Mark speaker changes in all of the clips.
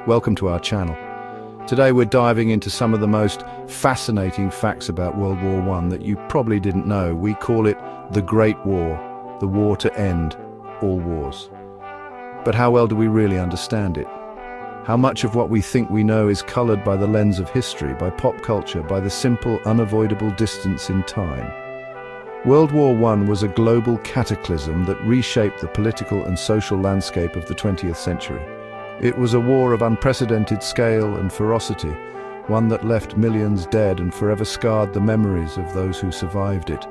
Speaker 1: Welcome to our channel. Today we're diving into some of the most fascinating facts about World War I that you probably didn't know. We call it the Great War, the war to end all wars. But how well do we really understand it? How much of what we think we know is colored by the lens of history, by pop culture, by the simple, unavoidable distance in time? World War I was a global cataclysm that reshaped the political and social landscape of the 20th century. It was a war of unprecedented scale and ferocity, one that left millions dead and forever scarred the memories of those who survived it.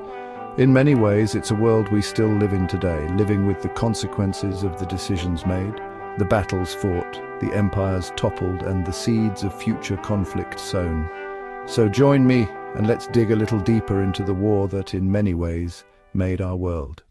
Speaker 1: In many ways, it's a world we still live in today, living with the consequences of the decisions made, the battles fought, the empires toppled, and the seeds of future conflict sown. So join me and let's dig a little deeper into the war that, in many ways, made our world.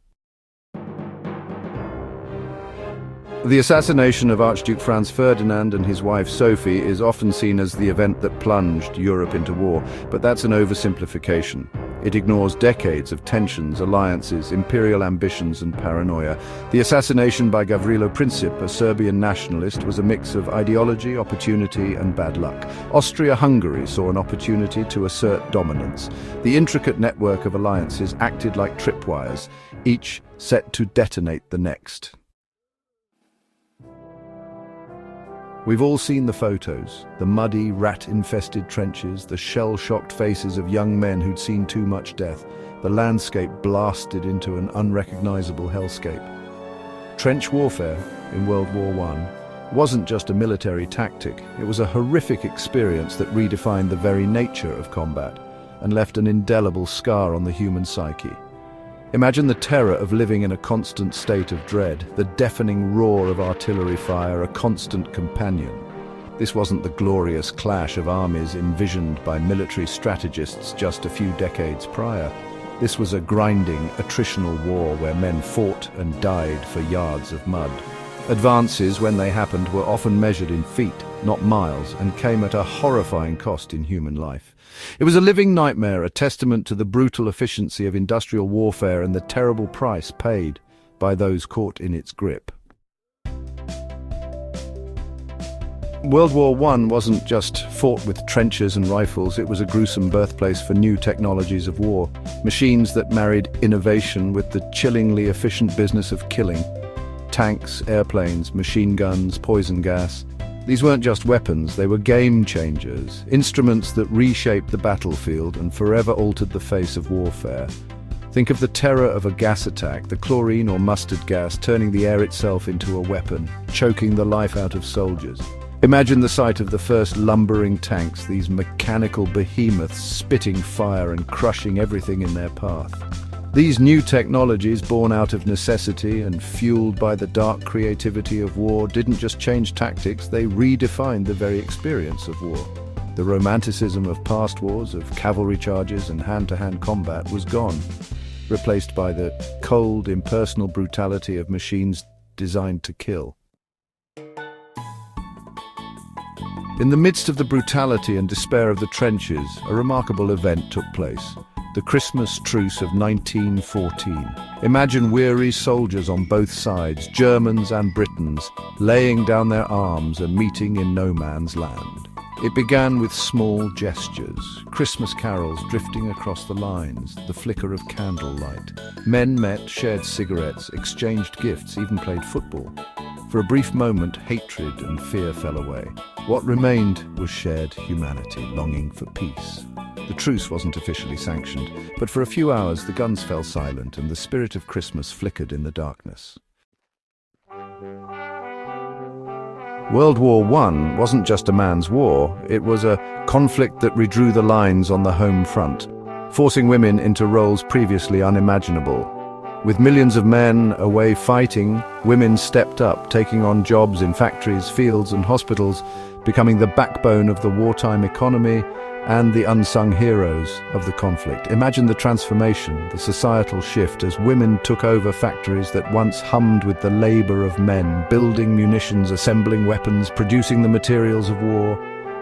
Speaker 1: The assassination of Archduke Franz Ferdinand and his wife Sophie is often seen as the event that plunged Europe into war, but that's an oversimplification. It ignores decades of tensions, alliances, imperial ambitions and paranoia. The assassination by Gavrilo Princip, a Serbian nationalist, was a mix of ideology, opportunity and bad luck. Austria-Hungary saw an opportunity to assert dominance. The intricate network of alliances acted like tripwires, each set to detonate the next. We've all seen the photos, the muddy, rat-infested trenches, the shell-shocked faces of young men who'd seen too much death, the landscape blasted into an unrecognizable hellscape. Trench warfare in World War I wasn't just a military tactic, it was a horrific experience that redefined the very nature of combat and left an indelible scar on the human psyche. Imagine the terror of living in a constant state of dread, the deafening roar of artillery fire, a constant companion. This wasn't the glorious clash of armies envisioned by military strategists just a few decades prior. This was a grinding, attritional war where men fought and died for yards of mud. Advances, when they happened, were often measured in feet, not miles, and came at a horrifying cost in human life. It was a living nightmare, a testament to the brutal efficiency of industrial warfare and the terrible price paid by those caught in its grip. World War I wasn't just fought with trenches and rifles, it was a gruesome birthplace for new technologies of war, machines that married innovation with the chillingly efficient business of killing. Tanks, airplanes, machine guns, poison gas. These weren't just weapons, they were game changers, instruments that reshaped the battlefield and forever altered the face of warfare. Think of the terror of a gas attack, the chlorine or mustard gas turning the air itself into a weapon, choking the life out of soldiers. Imagine the sight of the first lumbering tanks, these mechanical behemoths spitting fire and crushing everything in their path. These new technologies, born out of necessity and fueled by the dark creativity of war, didn't just change tactics, they redefined the very experience of war. The romanticism of past wars, of cavalry charges and hand-to-hand combat was gone, replaced by the cold, impersonal brutality of machines designed to kill. In the midst of the brutality and despair of the trenches, a remarkable event took place. The Christmas Truce of 1914. Imagine weary soldiers on both sides, Germans and Britons, laying down their arms and meeting in no man's land. It began with small gestures, Christmas carols drifting across the lines, the flicker of candlelight. Men met, shared cigarettes, exchanged gifts, even played football. For a brief moment, hatred and fear fell away. What remained was shared humanity, longing for peace. The truce wasn't officially sanctioned, but for a few hours the guns fell silent and the spirit of Christmas flickered in the darkness. World War I wasn't just a man's war, it was a conflict that redrew the lines on the home front, forcing women into roles previously unimaginable. With millions of men away fighting, women stepped up, taking on jobs in factories, fields and hospitals, becoming the backbone of the wartime economy and the unsung heroes of the conflict. Imagine the transformation, the societal shift as women took over factories that once hummed with the labor of men, building munitions, assembling weapons, producing the materials of war.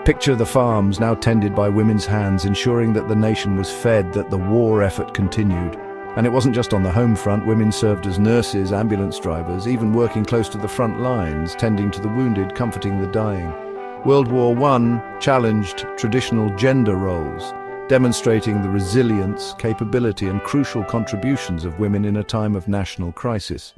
Speaker 1: Picture the farms now tended by women's hands, ensuring that the nation was fed, that the war effort continued. And it wasn't just on the home front. Women served as nurses, ambulance drivers, even working close to the front lines, tending to the wounded, comforting the dying. World War I challenged traditional gender roles, demonstrating the resilience, capability, and crucial contributions of women in a time of national crisis.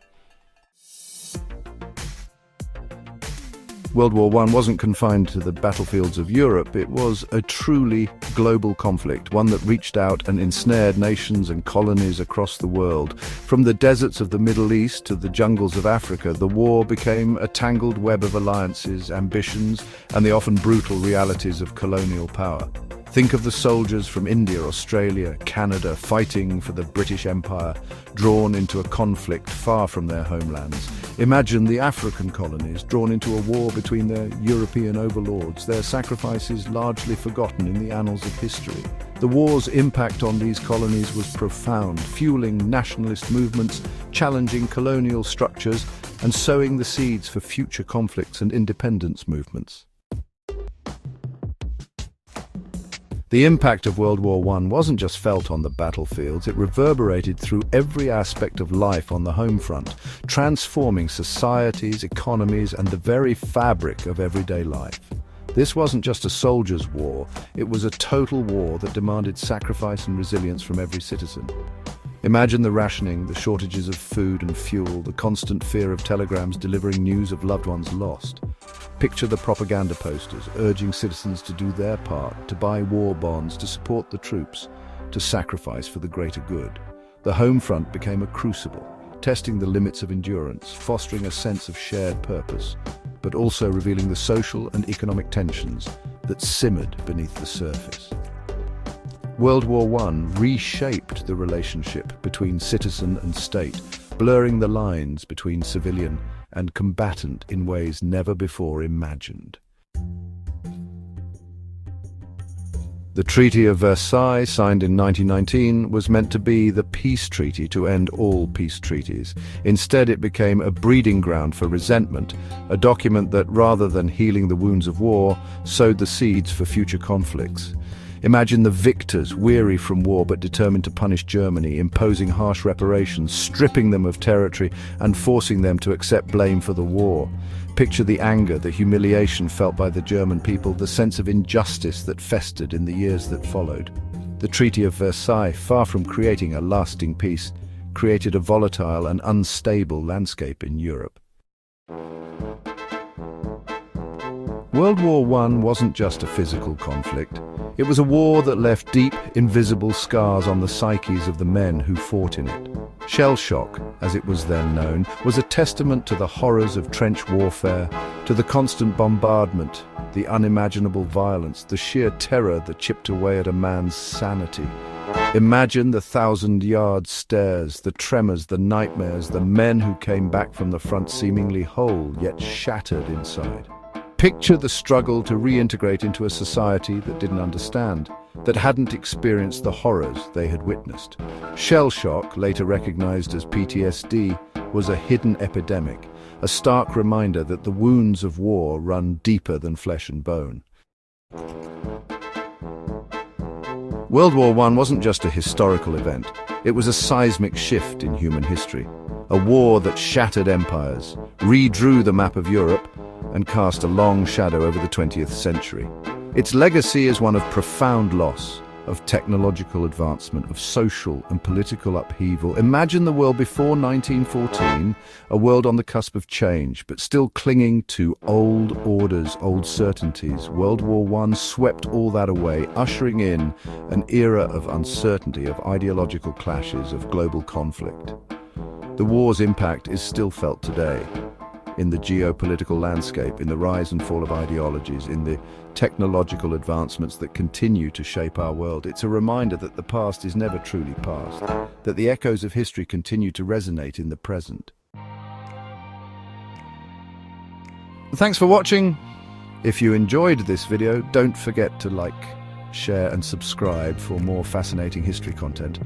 Speaker 1: World War I wasn't confined to the battlefields of Europe. It was a truly global conflict, one that reached out and ensnared nations and colonies across the world. From the deserts of the Middle East to the jungles of Africa, the war became a tangled web of alliances, ambitions, and the often brutal realities of colonial power. Think of the soldiers from India, Australia, Canada, fighting for the British Empire, drawn into a conflict far from their homelands. Imagine the African colonies drawn into a war between their European overlords, their sacrifices largely forgotten in the annals of history. The war's impact on these colonies was profound, fueling nationalist movements, challenging colonial structures, and sowing the seeds for future conflicts and independence movements. The impact of World War I wasn't just felt on the battlefields, it reverberated through every aspect of life on the home front, transforming societies, economies, and the very fabric of everyday life. This wasn't just a soldier's war, it was a total war that demanded sacrifice and resilience from every citizen. Imagine the rationing, the shortages of food and fuel, the constant fear of telegrams delivering news of loved ones lost. Picture the propaganda posters urging citizens to do their part, to buy war bonds, to support the troops, to sacrifice for the greater good. The home front became a crucible, testing the limits of endurance, fostering a sense of shared purpose, but also revealing the social and economic tensions that simmered beneath the surface. World War I reshaped the relationship between citizen and state, blurring the lines between civilian and combatant in ways never before imagined. The Treaty of Versailles, signed in 1919, was meant to be the peace treaty to end all peace treaties. Instead, it became a breeding ground for resentment, a document that, rather than healing the wounds of war, sowed the seeds for future conflicts. Imagine the victors, weary from war but determined to punish Germany, imposing harsh reparations, stripping them of territory and forcing them to accept blame for the war. Picture the anger, the humiliation felt by the German people, the sense of injustice that festered in the years that followed. The Treaty of Versailles, far from creating a lasting peace, created a volatile and unstable landscape in Europe. World War I wasn't just a physical conflict. It was a war that left deep, invisible scars on the psyches of the men who fought in it. Shell shock, as it was then known, was a testament to the horrors of trench warfare, to the constant bombardment, the unimaginable violence, the sheer terror that chipped away at a man's sanity. Imagine the 1,000-yard stares, the tremors, the nightmares, the men who came back from the front seemingly whole, yet shattered inside. Picture the struggle to reintegrate into a society that didn't understand, that hadn't experienced the horrors they had witnessed. Shell shock, later recognized as PTSD, was a hidden epidemic, a stark reminder that the wounds of war run deeper than flesh and bone. World War I wasn't just a historical event, it was a seismic shift in human history. A war that shattered empires, redrew the map of Europe, and cast a long shadow over the 20th century. Its legacy is one of profound loss, of technological advancement, of social and political upheaval. Imagine the world before 1914, a world on the cusp of change, but still clinging to old orders, old certainties. World War I swept all that away, ushering in an era of uncertainty, of ideological clashes, of global conflict. The war's impact is still felt today, in the geopolitical landscape, in the rise and fall of ideologies, in the technological advancements that continue to shape our world. It's a reminder that the past is never truly past, that the echoes of history continue to resonate in the present. Thanks for watching. If you enjoyed this video, don't forget to like, share and subscribe for more fascinating history content.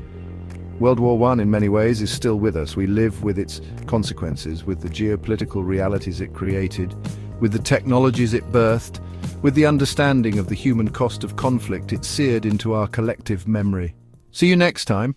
Speaker 1: World War I, in many ways, is still with us. We live with its consequences, with the geopolitical realities it created, with the technologies it birthed, with the understanding of the human cost of conflict it seared into our collective memory. See you next time.